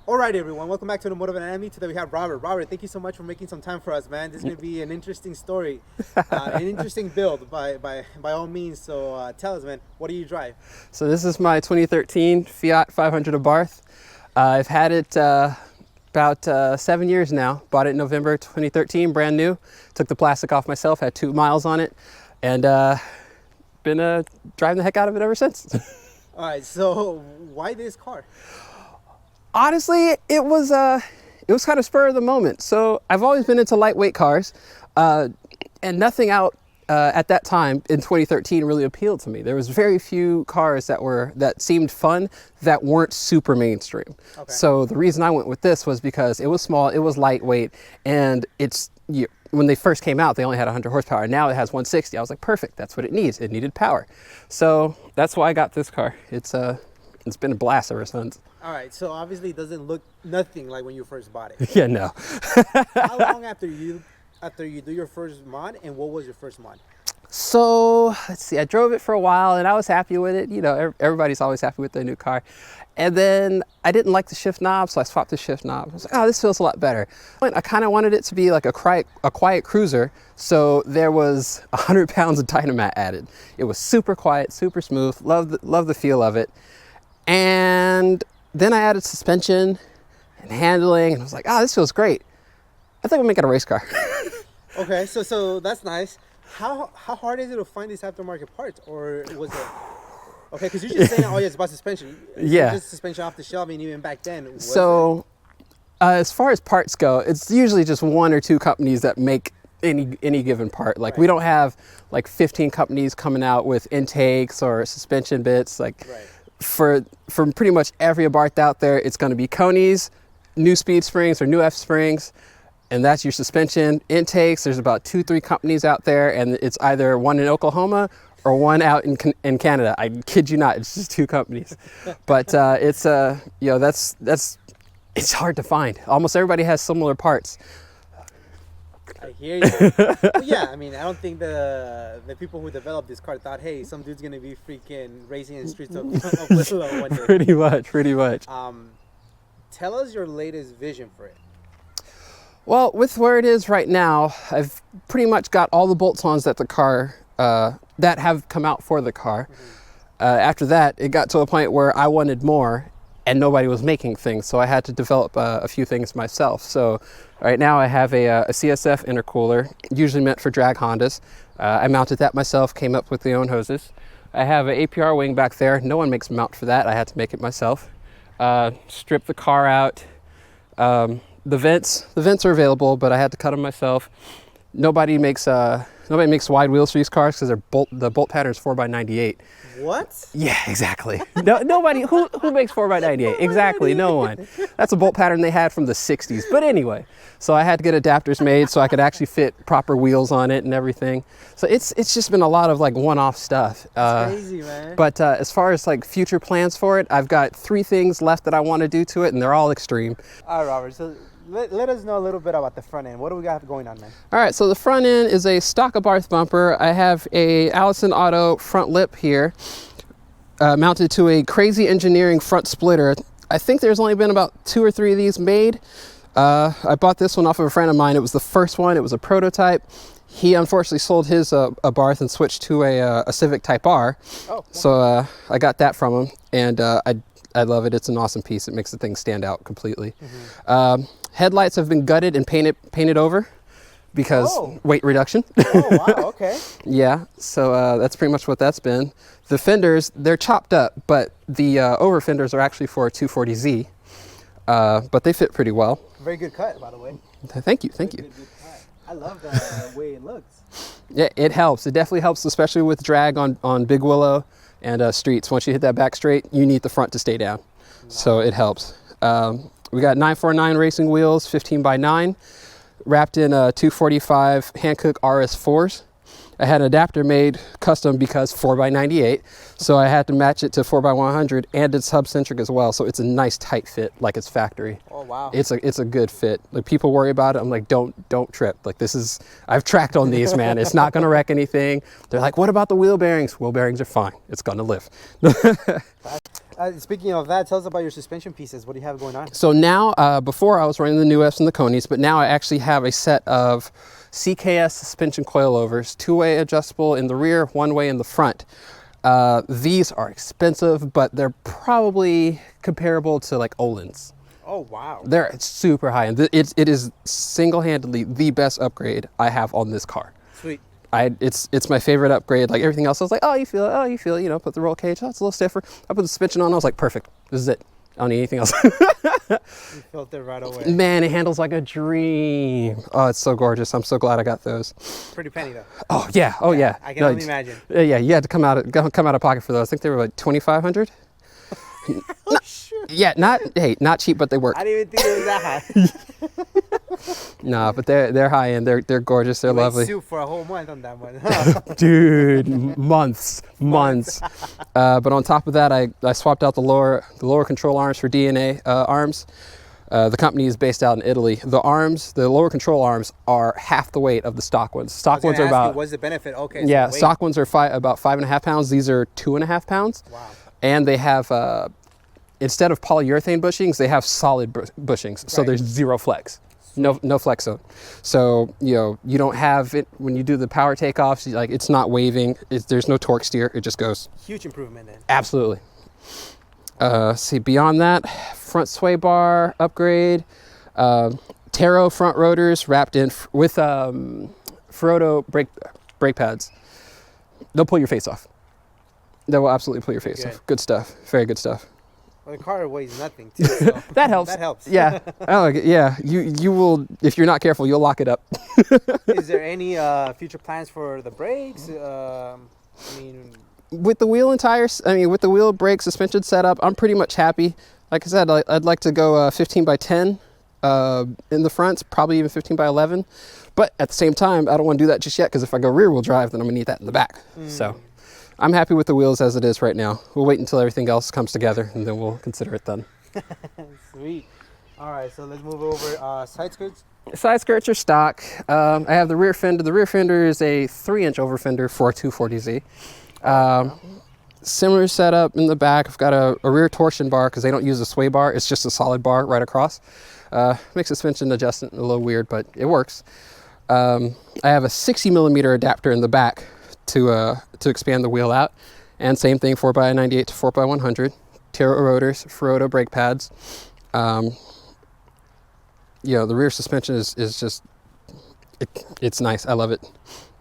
All right, everyone. Welcome back to the Motive and Enemy. Today we have Robert. Robert, thank you so much for making some time for us, man. This is going to be an interesting story, an interesting build by all means. So tell us, man, what do you drive? So this is my 2013 Fiat 500 Abarth. I've had it about 7 years now. Bought it in November 2013, brand new. Took the plastic off myself, had 2 miles on it, and been driving the heck out of it ever since. All right, so why this car? Honestly, it was kind of spur of the moment. So I've always been into lightweight cars, and nothing out at that time in 2013 really appealed to me. There was very few cars that seemed fun that weren't super mainstream. Okay. So the reason I went with this was because it was small, it was lightweight, and when they first came out, they only had 100 horsepower. Now it has 160. I was like, perfect, that's what it needs. It needed power. So that's why I got this car. It's been a blast ever since. All right, so obviously it doesn't look nothing like when you first bought it. Yeah, no. How long after you do your first mod, and what was your first mod? So let's see, I drove it for a while and I was happy with it. You know, everybody's always happy with their new car. And then I didn't like the shift knob, so I swapped the shift knob. I was like, oh, this feels a lot better. I kind of wanted it to be like a quiet cruiser, so there was 100 pounds of Dynamat added. It was super quiet, super smooth, love the feel of it. And then I added suspension and handling, and I was like, oh, this feels great. I think we'll make it a race car. Okay, so that's nice. How hard is it to find these aftermarket parts, or was it? Okay, because you're just saying, oh yeah, it's about suspension. Yeah. Just suspension off the shelf, and even back then. So, as far as parts go, it's usually just 1 or 2 companies that make any given part. Like, right. We don't have like 15 companies coming out with intakes or suspension bits. Like, right. For pretty much every Abarth out there, it's going to be Koni's, new speed springs or new F springs, and that's your suspension. Intakes, there's about 2-3 companies out there, and it's either one in Oklahoma or one out in Canada. I kid you not, it's just 2 companies. But it's it's hard to find. Almost everybody has similar parts. I hear you. Well, yeah, I mean, I don't think the people who developed this car thought, hey, some dude's gonna be freaking racing in the streets of Whistler one day. Pretty much. Tell us your latest vision for it. Well, with where it is right now, I've pretty much got all the bolt-ons that the car that have come out for the car. Mm-hmm. After that, it got to a point where I wanted more, and nobody was making things, so I had to develop a few things myself. So right now I have a CSF intercooler, usually meant for drag Hondas. I mounted that myself, came up with the own hoses. I have an APR wing back there. No one makes a mount for that. I had to make it myself. Strip the car out. The vents are available, but I had to cut them myself. Nobody makes wide wheels for these cars because the bolt pattern is 4x98. What? Yeah, exactly. Nobody who makes 4x98. Exactly, no one. That's a bolt pattern they had from the 60s. But anyway, so I had to get adapters made so I could actually fit proper wheels on it and everything. So it's just been a lot of like one-off stuff. That's crazy, man. But as far as like future plans for it, I've got 3 things left that I want to do to it, and they're all extreme. All right, Robert. So let us know a little bit about the front end. What do we got going on, man? All right, so the front end is a stock Abarth bumper. I have a Allison Auto front lip here, mounted to a Crazy Engineering front splitter. I think there's only been about 2 or 3 of these made. I bought this one off of a friend of mine. It was the first one. It was a prototype. He unfortunately sold his Abarth and switched to a Civic Type R. Oh, okay. So I got that from him, and I love it. It's an awesome piece. It makes the thing stand out completely. Mm-hmm. Headlights have been gutted and painted over because weight reduction. Oh, wow, okay. Yeah, so that's pretty much what that's been. The fenders, they're chopped up, but the over fenders are actually for a 240Z, but they fit pretty well. Very good cut, by the way. Thank you. Good cut. I love the way it looks. Yeah, it helps. It definitely helps, especially with drag on Big Willow and streets. Once you hit that back straight, you need the front to stay down. Nice. So it helps. We got 949 racing wheels, 15x9, wrapped in 245 Hankook RS4s. I had an adapter made custom because 4x98, so I had to match it to 4x100, and it's hub-centric as well, so it's a nice tight fit like it's factory. Oh wow. It's a good fit. Like people worry about it. I'm like, don't trip. Like I've tracked on these, man. It's not gonna wreck anything. They're like, what about the wheel bearings? Wheel bearings are fine. It's gonna live. Speaking of that, tell us about your suspension pieces. What do you have going on? So now, before I was running the new Fs and the Conies, but now I actually have a set of CKS suspension coilovers, 2-way adjustable in the rear, 1-way in the front. These are expensive, but they're probably comparable to like Olin's. Oh, wow. They're super high, and it is single-handedly the best upgrade I have on this car. Sweet. It's my favorite upgrade. Like everything else, I was like, oh, you feel it, you know, put the roll cage, oh, it's a little stiffer. I put the suspension on, I was like, perfect, this is it. I don't need anything else. You felt it right away. Man, it handles like a dream. Oh, it's so gorgeous. I'm so glad I got those. Pretty penny though. Oh yeah, oh yeah. I can only imagine. Yeah, you had to come out of pocket for those. I think they were like 2,500. Oh, sure. Yeah, not cheap, but they work. I didn't even think it was that high. Nah, but they're high end. They're gorgeous. They're lovely. Soup for a whole month on that one. Huh? Dude, months. But on top of that, I swapped out the lower control arms for DNA arms. The company is based out in Italy. The lower control arms are half the weight of the stock ones. Stock ones are about. What's the benefit? Okay. Yeah, So stock ones are about 5.5 pounds. These are 2.5 pounds. Wow. And they have instead of polyurethane bushings, they have solid bushings. So Right. there's zero flex. No flex zone. So, you don't have it when you do the power takeoffs, like it's not waving. There's no torque steer. It just goes. Huge improvement then. Absolutely. See, beyond that, front sway bar upgrade, Taro front rotors wrapped in with Ferodo brake pads. They'll pull your face off. They will absolutely pull your face off. Good stuff. Very good stuff. Well, the car weighs nothing too, so That helps. That helps. Yeah. I like it. Yeah. You will, if you're not careful, you'll lock it up. Is there any future plans for the brakes? With the wheel and tires, with the wheel, brake, suspension setup, I'm pretty much happy. Like I said, I'd like to go 15 by 10 in the fronts, probably even 15 by 11. But at the same time, I don't want to do that just yet, because if I go rear wheel drive, then I'm gonna need that in the back. So I'm happy with the wheels as it is right now. We'll wait until everything else comes together, and then we'll consider it done. Sweet. All right, so let's move over side skirts. Side skirts are stock. I have the rear fender. The rear fender is a 3-inch over fender for a 240Z. Similar setup in the back. I've got a rear torsion bar because they don't use a sway bar. It's just a solid bar right across. Makes suspension adjustment a little weird, but it works. I have a 60mm adapter in the back to expand the wheel out, and same thing, 4x98 to 4x100. Taro rotors, Ferodo brake pads. The rear suspension is just it's nice. I love it.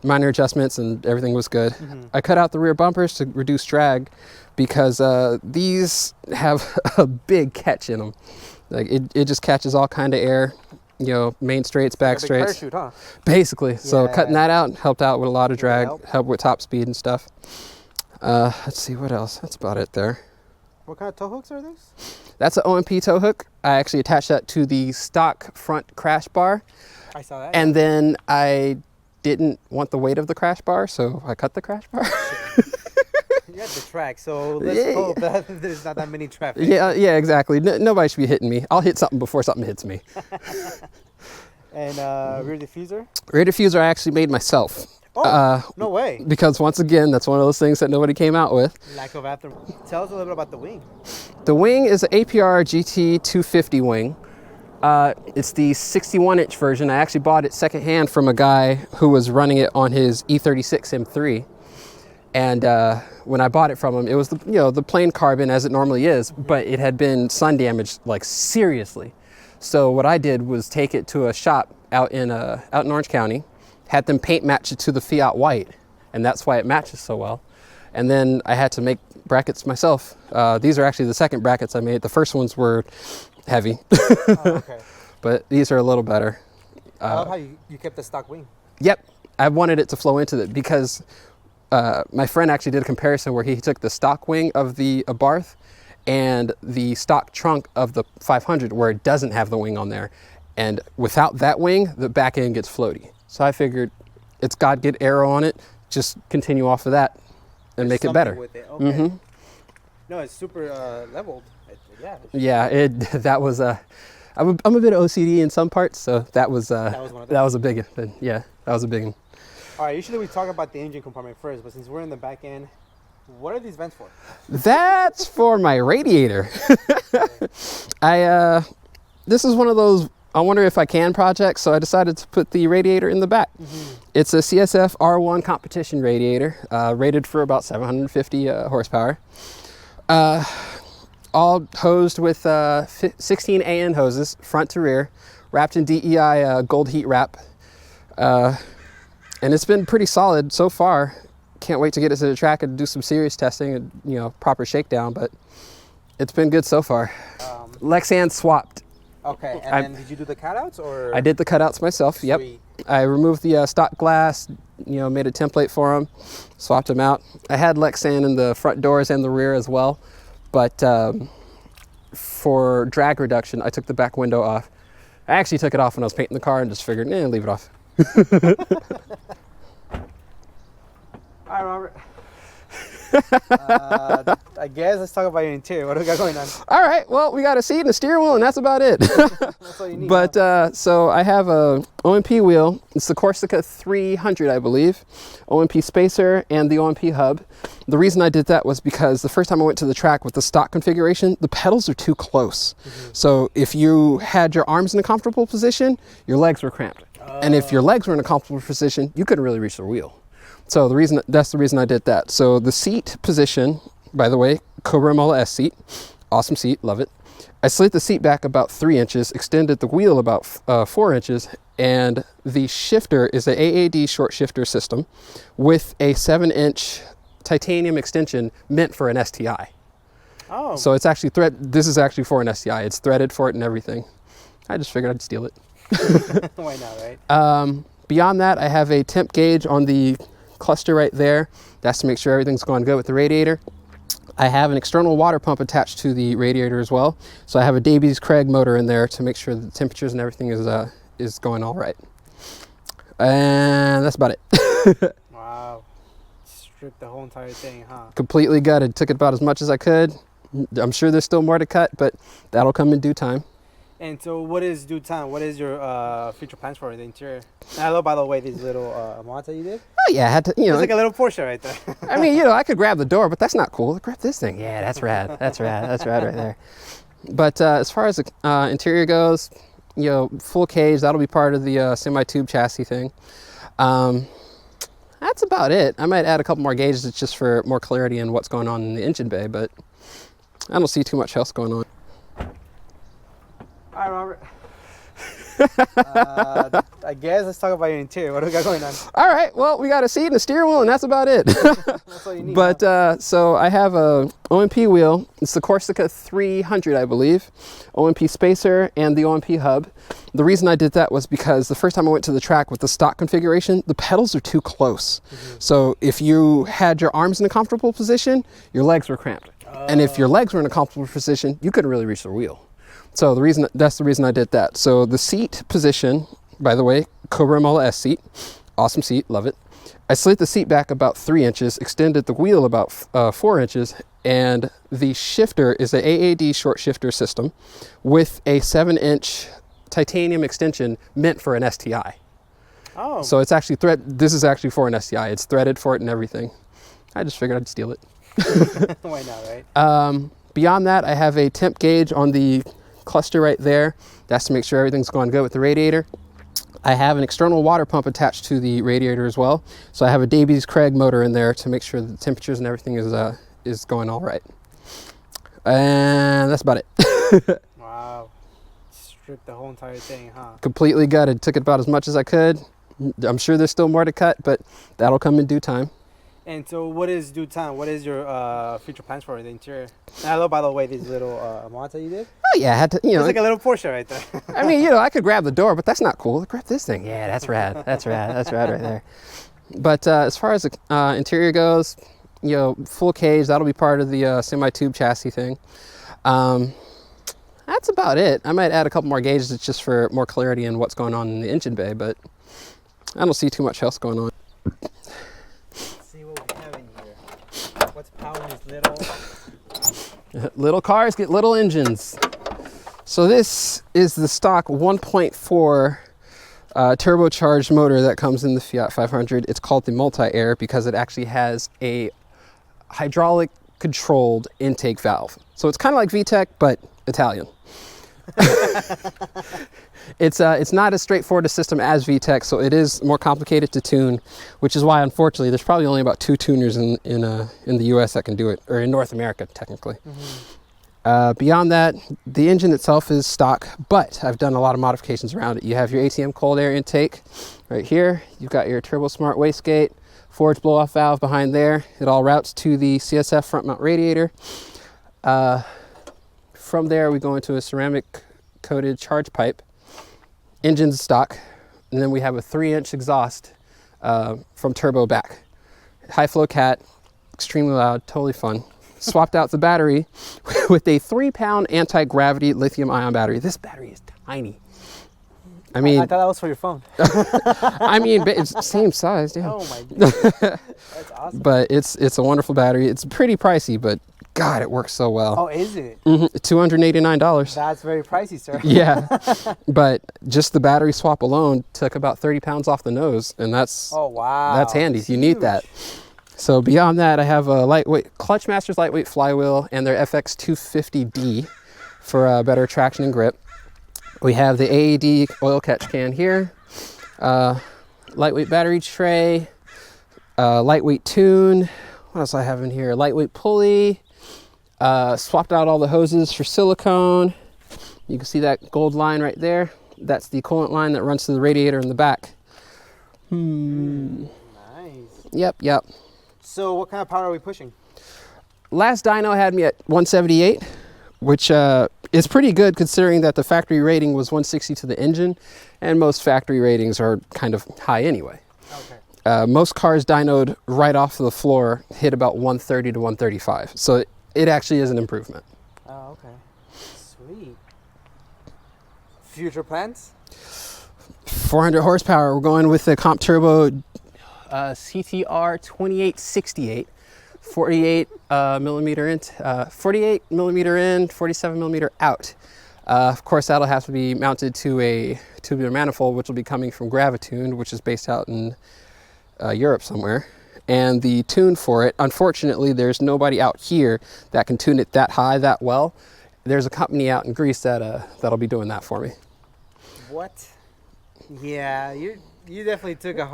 Minor adjustments and everything was good. I cut out the rear bumpers to reduce drag because these have a big catch in them. Like it just catches all kind of air. Main straights, back straights. Parachute, huh? Basically. Yeah. So cutting that out helped out with a lot of drag, Help with top speed and stuff. Let's see what else. That's about it there. What kind of tow hooks are those? That's an OMP tow hook. I actually attached that to the stock front crash bar. I saw that. And then I didn't want the weight of the crash bar, so I cut the crash bar. You got the track, so let's hope that there's not that many traffic. Yeah, exactly. Nobody should be hitting me. I'll hit something before something hits me. And rear diffuser? Rear diffuser I actually made myself. Oh, no way. Because once again, that's one of those things that nobody came out with. Lack of aftermarket. Tell us a little bit about the wing. The wing is an APR GT 250 wing. It's the 61-inch version. I actually bought it secondhand from a guy who was running it on his E36 M3. And when I bought it from him, it was the plain carbon as it normally is, but it had been sun damaged, like seriously. So what I did was take it to a shop out in Orange County, had them paint match it to the Fiat white, and that's why it matches so well. And then I had to make brackets myself. These are actually the second brackets I made. The first ones were heavy, Okay. but these are a little better. I love how you kept the stock wing. Yep, I wanted it to flow into it because my friend actually did a comparison where he took the stock wing of the Abarth and the stock trunk of the 500 where it doesn't have the wing on there. And without that wing, the back end gets floaty. So I figured it's got good aero on it, just continue off of that and make it better. With it. Okay. No, it's super leveled. Yeah. Yeah, that was I'm a bit OCD in some parts, so that was one of them. that was a big one. Yeah, that was a big one. All right, usually we talk about the engine compartment first, but since we're in the back end, what are these vents for? That's for my radiator. This is one of those I wonder if I can projects, so I decided to put the radiator in the back. It's a CSF R1 competition radiator, rated for about 750 horsepower. All hosed with 16 AN hoses, front to rear, wrapped in DEI gold heat wrap. And it's been pretty solid so far. Can't wait to get it to the track and do some serious testing and, you know, proper shakedown, but it's been good so far. Lexan swapped. Okay, and then did you do the cutouts or? I did the cutouts myself, Sweet. Yep. I removed the stock glass, you know, made a template for them, swapped them out. I had Lexan in the front doors and the rear as well, but for drag reduction, I took the back window off. I actually took it off when I was painting the car and just figured, leave it off. All right, Robert. I guess let's talk about your interior. What do we got going on? All right, well, we got a seat and a steering wheel, and that's about it. That's all you need. But so I have a OMP wheel. It's the Corsica 300, I believe. OMP spacer and the OMP hub. The reason I did that was because the first time I went to the track with the stock configuration, the pedals are too close. So if you had your arms in a comfortable position, your legs were cramped. And if your legs were in a comfortable position, you couldn't really reach the wheel. So that's the reason I did that. So the seat position, by the way, Cobra Mola S seat, awesome seat, love it. I slid the seat back about 3 inches, extended the wheel about 4 inches, and the shifter is a AAD short shifter system with a 7-inch titanium extension meant for an STI. Oh. So it's actually this is actually for an STI. It's threaded for it and everything. I just figured I'd steal it. Why not, right? Beyond that, I have a temp gauge on the cluster right there. That's to make sure everything's going good with the radiator. I have an external water pump attached to the radiator as well. So I have a Davies Craig motor in there to make sure the temperatures and everything is going all right. And that's about it. Wow. Stripped the whole entire thing, huh? Completely gutted. Took it about as much as I could. I'm sure there's still more to cut, but that'll come in due time. And so what is due time? What is your future plans for the interior? And I love, by the way, these little mods that you did. Oh yeah, I had to, It's like a little Porsche right there. I mean, I could grab the door, but that's not cool. Grab this thing. Yeah, that's rad. That's rad. That's rad right there. But as far as the interior goes, full cage, that'll be part of the semi-tube chassis thing. That's about it. I might add a couple more gauges just for more clarity in what's going on in the engine bay, but I don't see too much else going on. All right, Robert. I guess let's talk about your interior. What do we got going on? All right, well, we got a seat and a steering wheel, and that's about it. That's all you need. But so I have a OMP wheel. It's the Corsica 300, I believe. OMP spacer and the OMP hub. The reason I did that was because the first time I went to the track with the stock configuration, the pedals are too close. So if you had your arms in a comfortable position, your legs were cramped. And if your legs were in a comfortable position, you couldn't really reach the wheel. So that's the reason I did that. So the seat position, by the way, Cobra Mola S seat, awesome seat, love it. I slid the seat back about 3 inches, extended the wheel about 4 inches, and the shifter is a AAD short shifter system with a 7-inch titanium extension meant for an STI. Oh. So it's actually this is actually for an STI. It's threaded for it and everything. I just figured I'd steal it. Why not, right? Beyond that, I have a temp gauge on the cluster right there. That's to make sure everything's going good with the radiator. I have an external water pump attached to the radiator as well. So I have a Davies Craig motor in there to make sure the temperatures and everything is going all right. And that's about it. Wow. Stripped the whole entire thing, huh? Completely gutted. Took it about as much as I could. I'm sure there's still more to cut, but that'll come in due time. And so what is due time? What is your future plans for the interior? And I love, by the way, these little mods that you did. Oh yeah, I had to, It's like a little Porsche right there. I mean, I could grab the door, but that's not cool. Grab this thing. Yeah, that's rad. That's rad. That's rad right there. But as far as the interior goes, full cage, that'll be part of the semi-tube chassis thing. That's about it. I might add a couple more gauges just for more clarity in what's going on in the engine bay, but I don't see too much else going on. Let's see what we have in here. What's powering these little... Little cars get little engines. So this is the stock 1.4 turbocharged motor that comes in the Fiat 500. It's called the multi-air because it actually has a hydraulic controlled intake valve. So it's kind of like VTEC, but Italian. It's not as straightforward a system as VTEC, so it is more complicated to tune, which is why, unfortunately, there's probably only about 2 tuners in the US that can do it, or in North America, technically. Beyond that, the engine itself is stock, but I've done a lot of modifications around it. You have your ATM cold air intake right here. You've got your Turbo Smart wastegate, forged blow-off valve behind there. It all routes to the CSF front mount radiator. From there, we go into a ceramic coated charge pipe. Engine's stock, and then we have a 3-inch exhaust from turbo back. High flow cat, extremely loud, totally fun. Swapped out the battery with a 3-pound anti-gravity lithium ion battery. This battery is tiny. I mean, I thought that was for your phone. I mean, but it's the same size. Damn. Oh my goodness. That's awesome. But it's a wonderful battery. It's pretty pricey, but God, it works so well. Oh, is it? $289. That's very pricey, sir. Yeah, but just the battery swap alone took about 30 pounds off the nose, and that's that's handy. You need that. So beyond that, I have a lightweight Clutchmasters lightweight flywheel and their FX 250D for better traction and grip. We have the AED oil catch can here, lightweight battery tray, lightweight tune. What else I have in here? Lightweight pulley. Swapped out all the hoses for silicone. You can see that gold line right there. That's the coolant line that runs to the radiator in the back. Nice. Yep. So what kind of power are we pushing? Last dyno had me at 178, which is pretty good considering that the factory rating was 160 to the engine, and most factory ratings are kind of high anyway. Okay. Most cars dynoed right off the floor hit about 130 to 135. So it actually is an improvement. Oh, okay. Sweet. Future plans? 400 horsepower. We're going with the Comp Turbo CTR 2868, 48 millimeter in, 48 millimeter in, 47 millimeter out. Of course, that'll have to be mounted to a tubular manifold, which will be coming from Gravituned, which is based out in Europe somewhere. And the tune for it, unfortunately, there's nobody out here that can tune it that high, that well. There's a company out in Greece that'll be doing that for me. What? Yeah, you definitely took a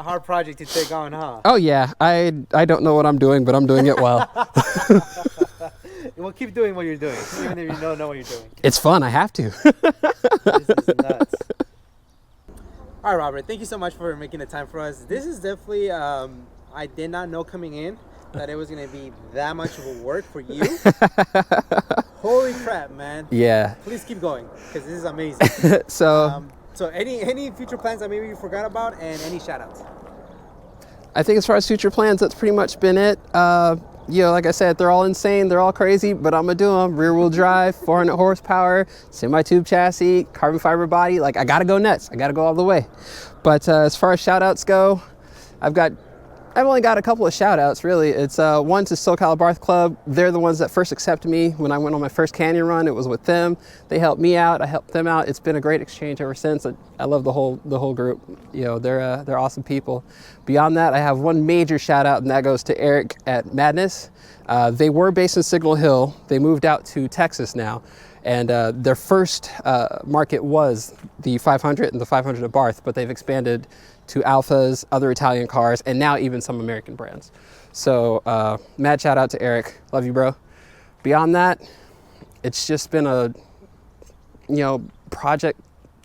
hard project to take on, huh? Oh yeah, I don't know what I'm doing, but I'm doing it well. Well, keep doing what you're doing, even if you don't know what you're doing. It's fun. I have to. This is nuts. All right, Robert, thank you so much for making the time for us. This is definitely, I did not know coming in that it was going to be that much of a work for you. Holy crap, man. Yeah. Please keep going, because this is amazing. So any future plans that maybe you forgot about, and any shout outs? I think as far as future plans, that's pretty much been it. Like I said, they're all insane, they're all crazy, but I'm gonna do them. Rear wheel drive, 400 horsepower, semi-tube chassis, carbon fiber body. Like, I gotta go nuts. I gotta go all the way. But as far as shout outs go, I've only got a couple of shout outs really. It's one to Fiat Abarth Club. They're the ones that first accepted me when I went on my first canyon run. It was with them. They helped me out. I helped them out. It's been a great exchange ever since. I love the whole group. They're awesome people. Beyond that, I have one major shout out, and that goes to Eric at Madness. They were based in Signal Hill. They moved out to Texas now. And their first market was the 500 and the 500 Abarth, but they've expanded to Alphas, other Italian cars, and now even some American brands. So mad shout out to Eric. Love you, bro. Beyond that, it's just been a project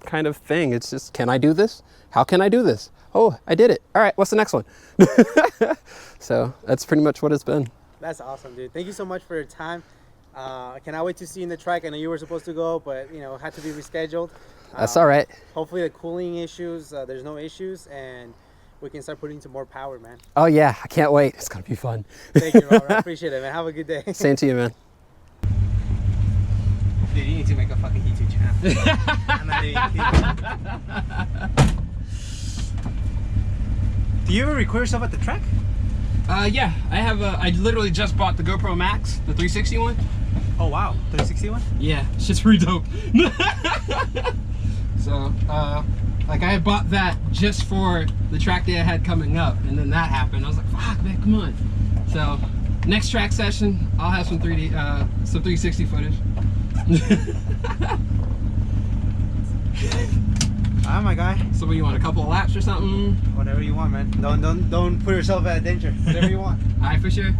kind of thing. It's just, can I do this? How can I do this? Oh, I did it. All right, what's the next one? So that's pretty much what it's been. That's awesome, dude. Thank you so much for your time. Cannot wait to see you in the track. I know you were supposed to go, but had to be rescheduled. That's all right. Hopefully the cooling issues, there's no issues, and we can start putting some more power, man. Oh yeah, I can't wait. It's gonna be fun. Thank you, Robert. I appreciate it, man. Have a good day. Same to you, man. Dude, you need to make a fucking YouTube channel. I'm not even kidding. Do you ever record yourself at the track? Yeah, I have. I literally just bought the GoPro Max, the 360 one. Oh wow, 360 one? Yeah, it's just pretty dope. So, like I had bought that just for the track day I had coming up, and then that happened. I was like, fuck, man, come on. So, next track session, I'll have some 360 footage. Alright, my guy. So, what do you want? A couple of laps or something? Whatever you want, man. Don't put yourself at danger. Whatever you want. Alright, for sure.